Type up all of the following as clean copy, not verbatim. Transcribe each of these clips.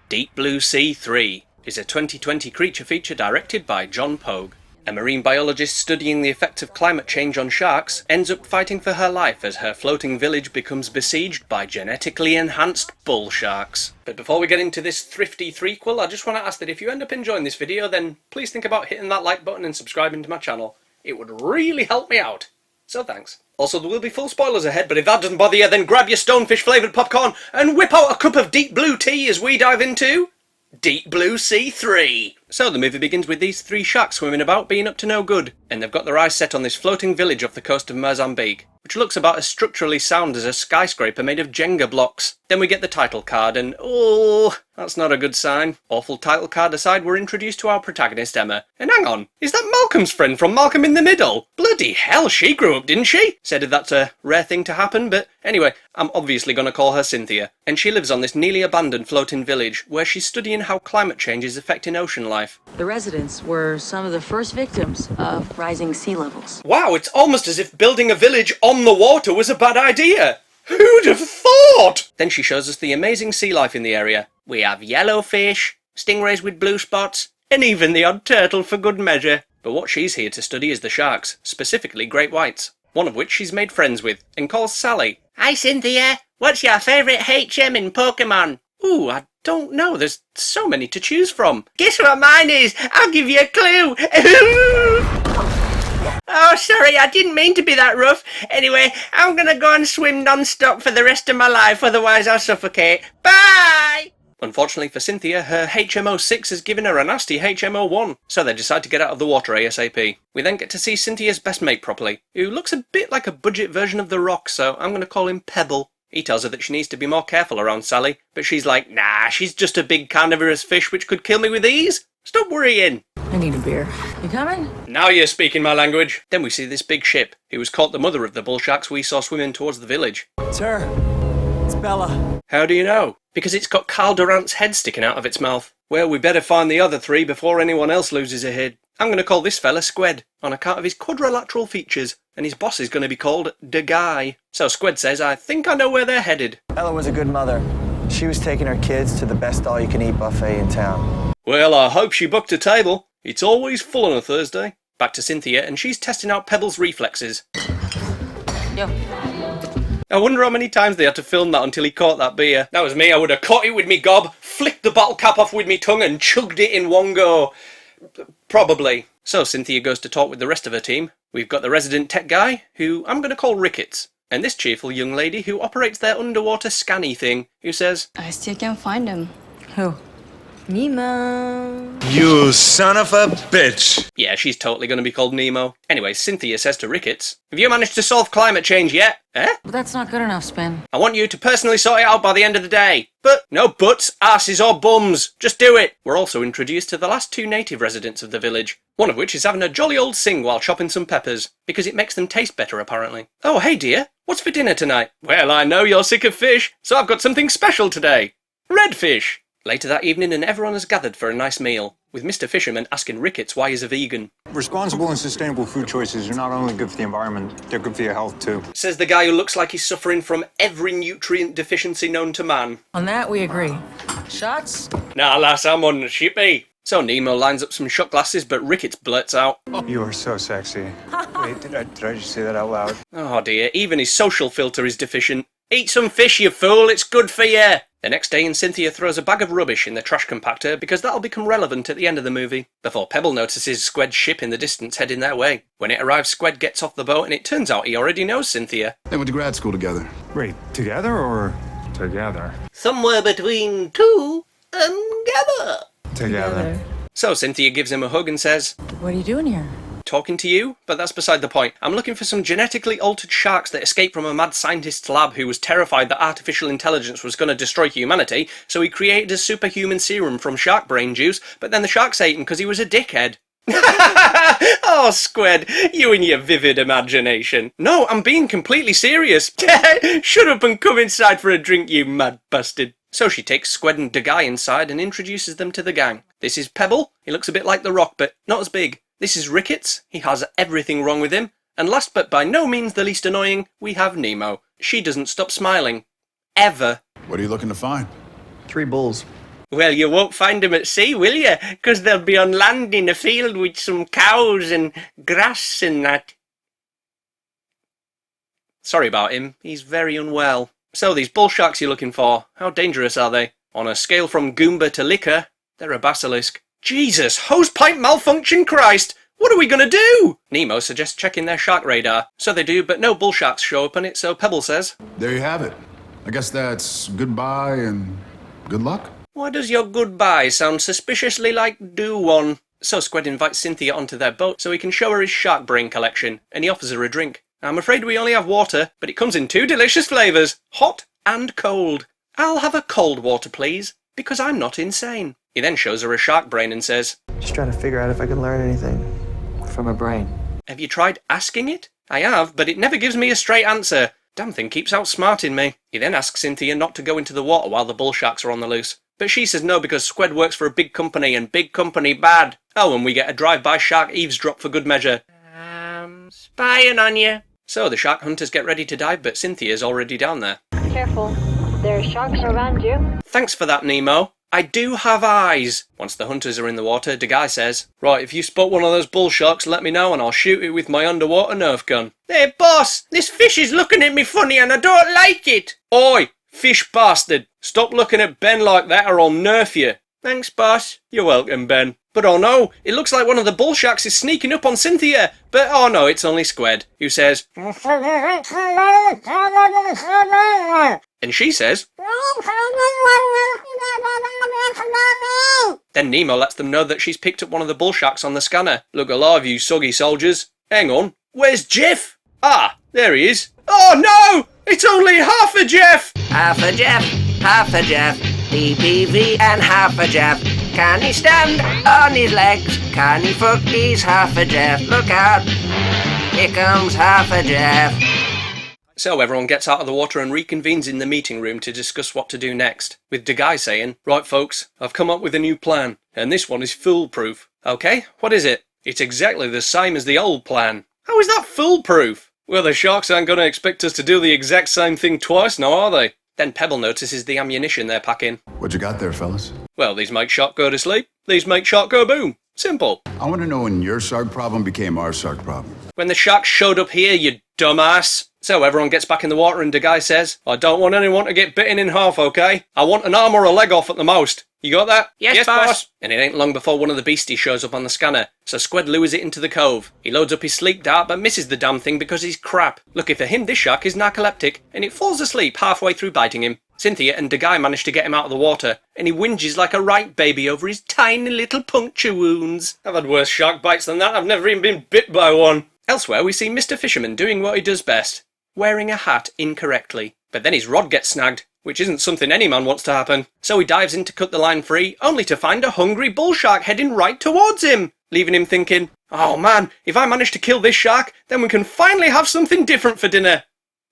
Deep Blue Sea 3 is a 2020 creature feature directed by John Pogue. A marine biologist studying the effects of climate change on sharks ends up fighting for her life as her floating village becomes besieged by genetically enhanced bull sharks. But before we get into this thrifty threequel, I just want to ask that if you end up enjoying this video, then please think about hitting that like button and subscribing to my channel. It would really help me out. So thanks. Also, there will be full spoilers ahead, but if that doesn't bother you, then grab your stonefish flavoured popcorn and whip out a cup of deep blue tea as we dive into Deep Blue Sea 3. So the movie begins with these three sharks swimming about being up to no good, and they've got their eyes set on this floating village off the coast of Mozambique, which looks about as structurally sound as a skyscraper made of Jenga blocks. Then we get the title card and oh, that's not a good sign. Awful title card aside, we're introduced to our protagonist Emma. And hang on, is that Malcolm's friend from Malcolm in the Middle? Bloody hell, she grew up, didn't she? Said that's a rare thing to happen, but anyway, I'm obviously going to call her Cynthia. And she lives on this nearly abandoned floating village where she's studying how climate change is affecting ocean life. The residents were some of the first victims of rising sea levels. Wow, it's almost as if building a village on the water was a bad idea. Who'd have thought? Then she shows us the amazing sea life in the area. We have yellowfish, stingrays with blue spots, and even the odd turtle for good measure. But what she's here to study is the sharks, specifically great whites, one of which she's made friends with and calls Sally. Hi Cynthia, what's your favourite HM in Pokemon? Ooh, I don't know, there's so many to choose from. Guess what mine is? I'll give you a clue. Oh, sorry, I didn't mean to be that rough. Anyway, I'm gonna go and swim non-stop for the rest of my life, otherwise I'll suffocate. Bye! Unfortunately for Cynthia, her HMO6 has given her a nasty HMO1, so they decide to get out of the water ASAP. We then get to see Cynthia's best mate properly, who looks a bit like a budget version of The Rock, so I'm gonna call him Pebble. He tells her that she needs to be more careful around Sally, but she's like, nah, she's just a big carnivorous fish which could kill me with ease. Stop worrying. I need a beer. You coming? Now you're speaking my language. Then we see this big ship, who was caught the mother of the bull sharks we saw swimming towards the village. It's her. It's Bella. How do you know? Because it's got Carl Durant's head sticking out of its mouth. Well, we better find the other three before anyone else loses a head. I'm going to call this fella Squid, on account of his quadrilateral features, and his boss is going to be called the Guy. So Squid says, I think I know where they're headed. Bella was a good mother. She was taking her kids to the best all-you-can-eat buffet in town. Well, I hope she booked a table. It's always full on a Thursday. Back to Cynthia, and she's testing out Pebble's reflexes. Yo. I wonder how many times they had to film that until he caught that beer. That was me, I would have caught it with me gob, flicked the bottle cap off with me tongue and chugged it in one go. Probably. So Cynthia goes to talk with the rest of her team. We've got the resident tech guy, who I'm going to call Ricketts, and this cheerful young lady who operates their underwater scanny thing, who says, I still can't find him. Who? Nemo. You son of a bitch! Yeah, she's totally going to be called Nemo. Anyway, Cynthia says to Ricketts, have you managed to solve climate change yet? Eh? But that's not good enough, Spin. I want you to personally sort it out by the end of the day. But no buts, asses or bums. Just do it. We're also introduced to the last two native residents of the village, one of which is having a jolly old sing while chopping some peppers, because it makes them taste better apparently. Oh, hey dear, what's for dinner tonight? Well, I know you're sick of fish, so I've got something special today. Redfish. Later that evening, and everyone has gathered for a nice meal, with Mr. Fisherman asking Ricketts why he's a vegan. Responsible and sustainable food choices are not only good for the environment, they're good for your health too. Says the guy who looks like he's suffering from every nutrient deficiency known to man. On that, we agree. Shots? Nah, lass, I'm on the shippy. So Nemo lines up some shot glasses, but Ricketts blurts out, You are so sexy. Wait, did I just say that out loud? oh dear, even his social filter is deficient. Eat some fish, you fool, it's good for you. The next day, Cynthia throws a bag of rubbish in the trash compactor because that'll become relevant at the end of the movie, before Pebble notices Squed's ship in the distance heading their way. When it arrives, Squed gets off the boat and it turns out he already knows Cynthia. They went to grad school together. Wait, together or together? Somewhere between two and together. Together. So Cynthia gives him a hug and says, What are you doing here? talking to you? But that's beside the point. I'm looking for some genetically altered sharks that escaped from a mad scientist's lab who was terrified that artificial intelligence was going to destroy humanity, so he created a superhuman serum from shark brain juice, but then the sharks ate him because he was a dickhead. Oh, Squid, you and your vivid imagination. No, I'm being completely serious. Shut up and come inside for a drink, you mad bastard. So she takes Squid and Guy inside and introduces them to the gang. This is Pebble. He looks a bit like The Rock, but not as big. This is Ricketts. He has everything wrong with him. And last but by no means the least annoying, we have Nemo. She doesn't stop smiling. Ever. What are you looking to find? 3 bulls. Well, you won't find 'em at sea, will you? 'Cause they'll be on land in a field with some cows and grass and that. Sorry about him, he's very unwell. So these bull sharks you're looking for, how dangerous are they? On a scale from Goomba to Licker, they're a basilisk. Jesus, hosepipe malfunction, Christ! What are we gonna do? Nemo suggests checking their shark radar. So they do, but no bull sharks show up on it, so Pebble says, There you have it. I guess that's goodbye and good luck. why does your goodbye sound suspiciously like do one? So Squid invites Cynthia onto their boat so he can show her his shark brain collection, and he offers her a drink. I'm afraid we only have water, but it comes in 2 delicious flavours, hot and cold. I'll have a cold water, please, because I'm not insane. He then shows her a shark brain and says, Just trying to figure out if I can learn anything from a brain. have you tried asking it? I have, but it never gives me a straight answer. Damn thing keeps outsmarting me. He then asks Cynthia not to go into the water while the bull sharks are on the loose. But she says no because Squid works for a big company and big company bad. Oh, and we get a drive-by shark eavesdrop for good measure. Spying on you. So the shark hunters get ready to dive, but Cynthia's already down there. Careful. There are sharks around you. Thanks for that, Nemo. I do have eyes. Once the hunters are in the water, the guy says, right, if you spot one of those bull sharks, let me know and I'll shoot it with my underwater Nerf gun. Hey, boss, this fish is looking at me funny and I don't like it. Oi, fish bastard, stop looking at Ben like that or I'll nerf you. Thanks, boss. You're welcome, Ben. But oh no, it looks like one of the bull sharks is sneaking up on Cynthia. But oh no, it's only Squid, who says, and she says, then Nemo lets them know that she's picked up one of the bull sharks on the scanner. Look alive, you soggy soldiers. Hang on, where's Jeff? Ah, there he is. Oh no, it's only half a Jeff. Half a Jeff, PPV and half a Jeff. Can he stand on his legs? Can he fuck these half a Jeff? Look out, here comes half a Jeff. So everyone gets out of the water and reconvenes in the meeting room to discuss what to do next, with the guy saying, right folks, I've come up with a new plan, and this one is foolproof. Okay, what is it? It's exactly the same as the old plan. How is that foolproof? Well, the sharks aren't going to expect us to do the exact same thing twice now, are they? Then Pebble notices the ammunition they're packing. What you got there, fellas? Well, these make shark go to sleep, these make shark go boom. Simple. I want to know when your shark problem became our shark problem. When the sharks showed up here, you dumbass. So everyone gets back in the water and the guy says, I don't want anyone to get bitten in half, okay? I want an arm or a leg off at the most. You got that? Yes, boss. And it ain't long before one of the beasties shows up on the scanner, so Squid lures it into the cove. He loads up his sleep dart but misses the damn thing because he's crap. Lucky for him, this shark is narcoleptic, and it falls asleep halfway through biting him. Cynthia and the guy manage to get him out of the water, and he whinges like a right baby over his tiny little puncture wounds. I've had worse shark bites than that, I've never even been bit by one. Elsewhere we see Mr. Fisherman doing what he does best, wearing a hat incorrectly. But then his rod gets snagged, which isn't something any man wants to happen. So he dives in to cut the line free, only to find a hungry bull shark heading right towards him, leaving him thinking, oh man, if I manage to kill this shark, then we can finally have something different for dinner.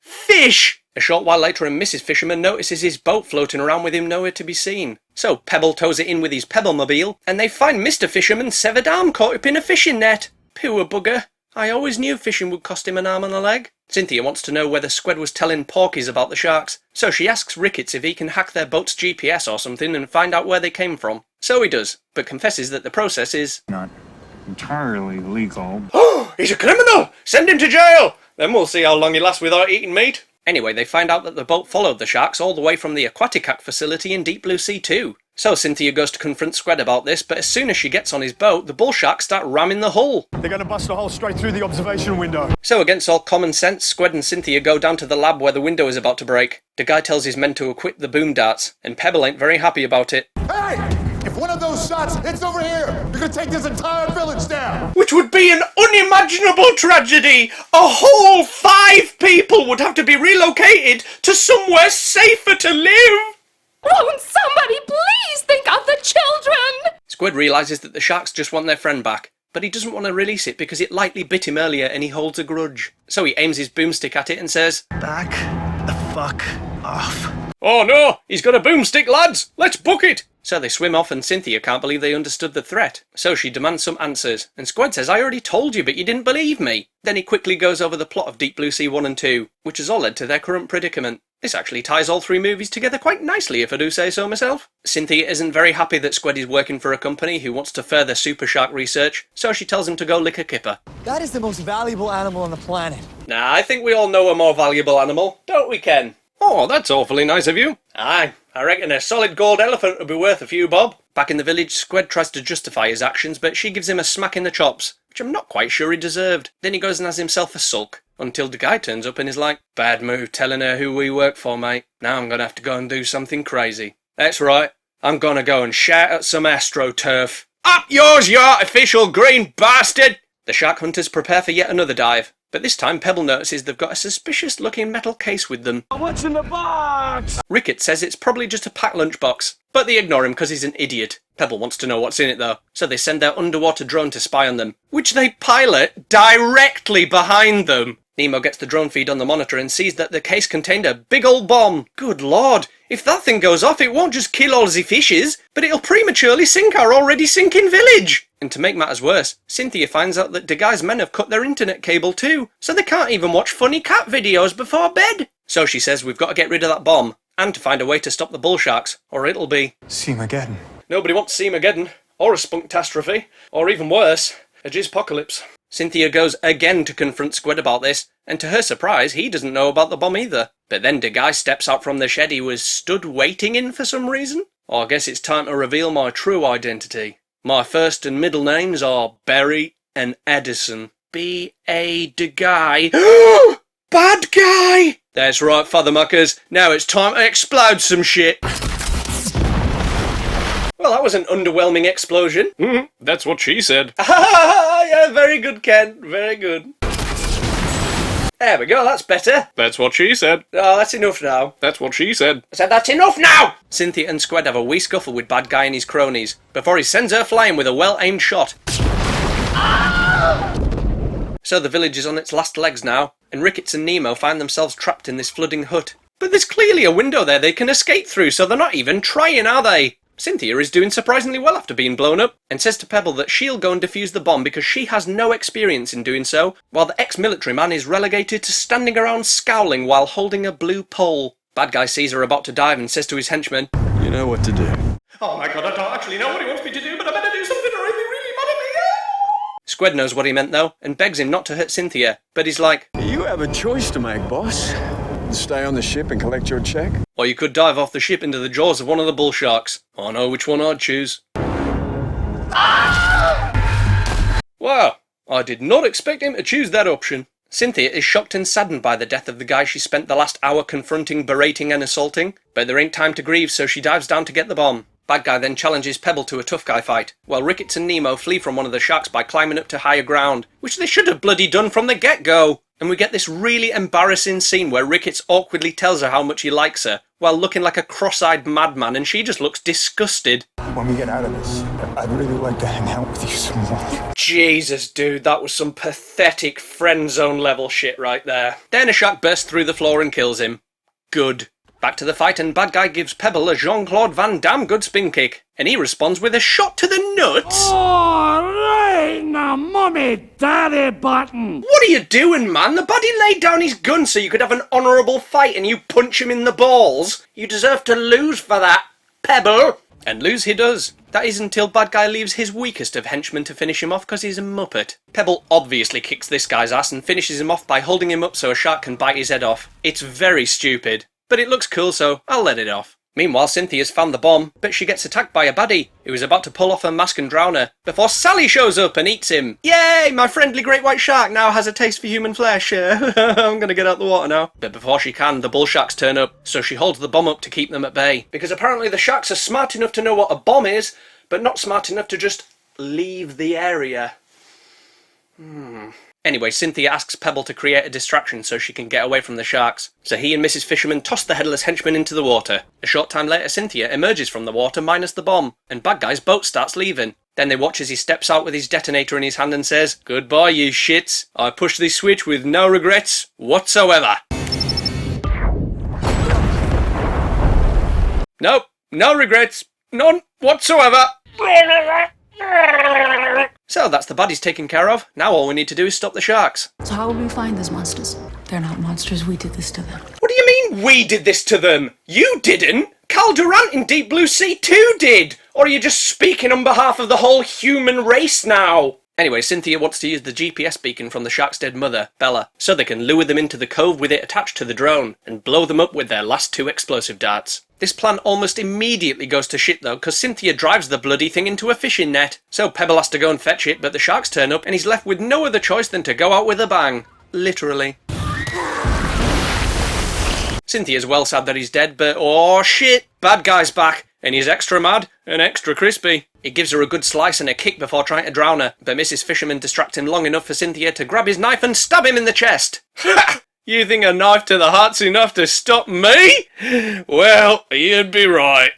Fish! A short while later and Mrs. Fisherman notices his boat floating around with him nowhere to be seen. So Pebble tows it in with his Pebble-mobile, and they find Mr. Fisherman's severed arm caught up in a fishing net. Poor bugger. I always knew fishing would cost him an arm and a leg. Cynthia wants to know whether Squid was telling porkies about the sharks, so she asks Ricketts if he can hack their boat's GPS or something and find out where they came from. So he does, but confesses that the process is Not entirely legal. Oh, he's a criminal! Send him to jail! Then we'll see how long he lasts without eating meat. Anyway, they find out that the boat followed the sharks all the way from the Aquaticac facility in Deep Blue Sea too. So Cynthia goes to confront Squid about this, but as soon as she gets on his boat, the bull sharks start ramming the hull. They're going to bust a hole straight through the observation window. So against all common sense, Squid and Cynthia go down to the lab where the window is about to break. The guy tells his men to equip the boom darts, and Pebble ain't very happy about it. Hey! If one of those shots hits over here, you're gonna take this entire village down! Which would be an unimaginable tragedy! A whole 5 people would have to be relocated to somewhere safer to live! Won't somebody please think of the children? Squid realises that the sharks just want their friend back, but he doesn't want to release it because it lightly bit him earlier and he holds a grudge. So he aims his boomstick at it and says, Back the fuck off. Oh no, he's got a boomstick, lads! Let's book it! So they swim off and Cynthia can't believe they understood the threat. So she demands some answers, and Squid says, "I already told you, but you didn't believe me." Then he quickly goes over the plot of Deep Blue Sea 1 and 2, which has all led to their current predicament. This actually ties all three movies together quite nicely, if I do say so myself. Cynthia isn't very happy that Squid is working for a company who wants to further super shark research, so she tells him to go lick a kipper. That is the most valuable animal on the planet. Nah, I think we all know a more valuable animal, don't we, Ken? Oh, that's awfully nice of you. Aye, I reckon a solid gold elephant would be worth a few bob. Back in the village, Squid tries to justify his actions, but she gives him a smack in the chops, which I'm not quite sure he deserved. Then he goes and has himself a sulk, until the guy turns up and is like, "Bad move telling her who we work for, mate. Now I'm gonna have to go and do something crazy." That's right, I'm gonna go and shout at some astroturf. "Up yours, you artificial green bastard!" The shark hunters prepare for yet another dive, but this time Pebble notices they've got a suspicious-looking metal case with them. What's in the box? Rickett says it's probably just a packed lunchbox, but they ignore him because he's an idiot. Pebble wants to know what's in it though, so they send their underwater drone to spy on them, which they pilot directly behind them. Nemo gets the drone feed on the monitor and sees that the case contained a big old bomb. Good lord, if that thing goes off it won't just kill all the fishes, but it'll prematurely sink our already sinking village. And to make matters worse, Cynthia finds out that Degai's men have cut their internet cable too, so they can't even watch funny cat videos before bed. So she says we've got to get rid of that bomb, and to find a way to stop the bull sharks, or it'll be... Seamageddon. Nobody wants Seamageddon, or a spunktastrophe, or even worse, a jizpocalypse. Cynthia goes again to confront Squid about this, and to her surprise, he doesn't know about the bomb either. But then Degai steps out from the shed he was stood waiting in for some reason. I guess it's time to reveal my true identity. My first and middle names are Barry and Edison. B.A. Degai. Bad guy! That's right, Father Muckers. Now it's time to explode some shit. Well, that was an underwhelming explosion. That's what she said. Yeah, very good, Ken. Very good. There we go, that's better. That's what she said. Oh, that's enough now. That's what she said. I said that's enough now! Cynthia and Squid have a wee scuffle with Bad Guy and his cronies, before he sends her flying with a well-aimed shot. So the village is on its last legs now, and Ricketts and Nemo find themselves trapped in this flooding hut. But there's clearly a window there they can escape through, so they're not even trying, are they? Cynthia is doing surprisingly well after being blown up, and says to Pebble that she'll go and defuse the bomb because she has no experience in doing so, while the ex-military man is relegated to standing around scowling while holding a blue pole. Bad Guy sees her about to dive and says to his henchman, You know what to do. "Oh my god, I don't actually know what he wants me to do, but I better do something or he'll be really mad at me." Squid knows what he meant though, and begs him not to hurt Cynthia, but he's like, You have a choice to make, boss. Stay on the ship and collect your check. or you could dive off the ship into the jaws of one of the bull sharks. I know which one I'd choose. Wow, I did not expect him to choose that option. Cynthia is shocked and saddened by the death of the guy she spent the last hour confronting, berating and assaulting, but there ain't time to grieve, so she dives down to get the bomb. Bad Guy then challenges Pebble to a tough guy fight, while Ricketts and Nemo flee from one of the sharks by climbing up to higher ground, which they should have bloody done from the get-go. And we get this really embarrassing scene where Ricketts awkwardly tells her how much he likes her, while looking like a cross-eyed madman, and she just looks disgusted. When we get out of this, I'd really like to hang out with you some more. Jesus, dude, that was some pathetic friend-zone level shit right there. Then a shark bursts through the floor and kills him. Good. Back to the fight, and Bad Guy gives Pebble a Jean-Claude Van Damme good spin kick, and he responds with a shot to the nuts. Alright, now mummy daddy button. What are you doing, man? The buddy laid down his gun so you could have an honourable fight and you punch him in the balls. You deserve to lose for that, Pebble. And lose he does. That is until Bad Guy leaves his weakest of henchmen to finish him off because he's a muppet. Pebble obviously kicks this guy's ass and finishes him off by holding him up so a shark can bite his head off. It's very stupid, but it looks cool, so I'll let it off. Meanwhile, Cynthia's found the bomb, but she gets attacked by a baddie who is about to pull off her mask and drown her, before Sally shows up and eats him. Yay! My friendly great white shark now has a taste for human flesh. I'm gonna get out the water now. But before she can, the bull sharks turn up, so she holds the bomb up to keep them at bay. Because apparently the sharks are smart enough to know what a bomb is, but not smart enough to just leave the area. Anyway, Cynthia asks Pebble to create a distraction so she can get away from the sharks. So he and Mrs. Fisherman toss the headless henchman into the water. A short time later, Cynthia emerges from the water minus the bomb, and Bad Guy's boat starts leaving. Then they watch as he steps out with his detonator in his hand and says, "Goodbye, you shits. I pushed this switch with no regrets whatsoever." Nope, no regrets. None whatsoever. So that's the baddies taken care of. Now all we need to do is stop the sharks. So how will we find these monsters? They're not monsters, we did this to them. What do you mean we did this to them? You didn't! Cal Durant in Deep Blue Sea 2 did! Or are you just speaking on behalf of the whole human race now? Anyway, Cynthia wants to use the GPS beacon from the shark's dead mother, Bella, so they can lure them into the cove with it attached to the drone and blow them up with their last 2 explosive darts. This plan almost immediately goes to shit though, because Cynthia drives the bloody thing into a fishing net. So Pebble has to go and fetch it, but the sharks turn up and he's left with no other choice than to go out with a bang. Literally. Cynthia's well sad that he's dead, but oh shit, bad guy's back, and he's extra mad and extra crispy. He gives her a good slice and a kick before trying to drown her, but Mrs. Fisherman distracts him long enough for Cynthia to grab his knife and stab him in the chest. Ha! You think a knife to the heart's enough to stop me? Well, you'd be right.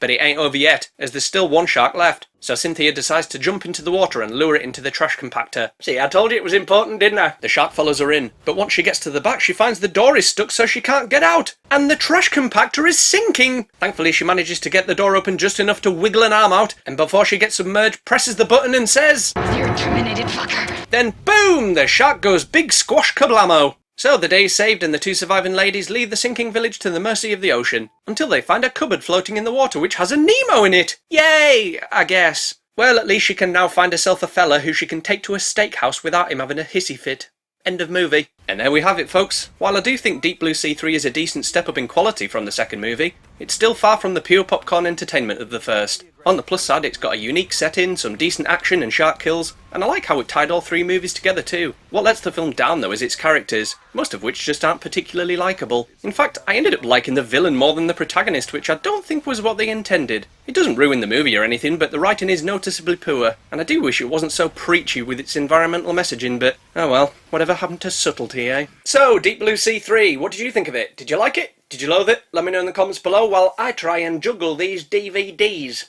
But it ain't over yet, as there's still one shark left. So Cynthia decides to jump into the water and lure it into the trash compactor. See, I told you it was important, didn't I? The shark follows her in, but once she gets to the back, she finds the door is stuck so she can't get out. And the trash compactor is sinking! Thankfully, she manages to get the door open just enough to wiggle an arm out, and before she gets submerged, presses the button and says, You're a terminated fucker. Then boom! The shark goes big squash kablamo! So the day is saved and the 2 surviving ladies leave the sinking village to the mercy of the ocean, until they find a cupboard floating in the water which has a Nemo in it! Yay! I guess. Well, at least she can now find herself a fella who she can take to a steakhouse without him having a hissy fit. End of movie. And there we have it, folks. While I do think Deep Blue Sea 3 is a decent step up in quality from the second movie, it's still far from the pure popcorn entertainment of the first. On the plus side, it's got a unique setting, some decent action and shark kills, and I like how it tied all 3 movies together too. What lets the film down though is its characters, most of which just aren't particularly likeable. In fact, I ended up liking the villain more than the protagonist, which I don't think was what they intended. It doesn't ruin the movie or anything, but the writing is noticeably poor, and I do wish it wasn't so preachy with its environmental messaging, but oh well, whatever happened to subtlety, eh? So, Deep Blue Sea 3, what did you think of it? Did you like it? Did you loathe it? Let me know in the comments below while I try and juggle these DVDs.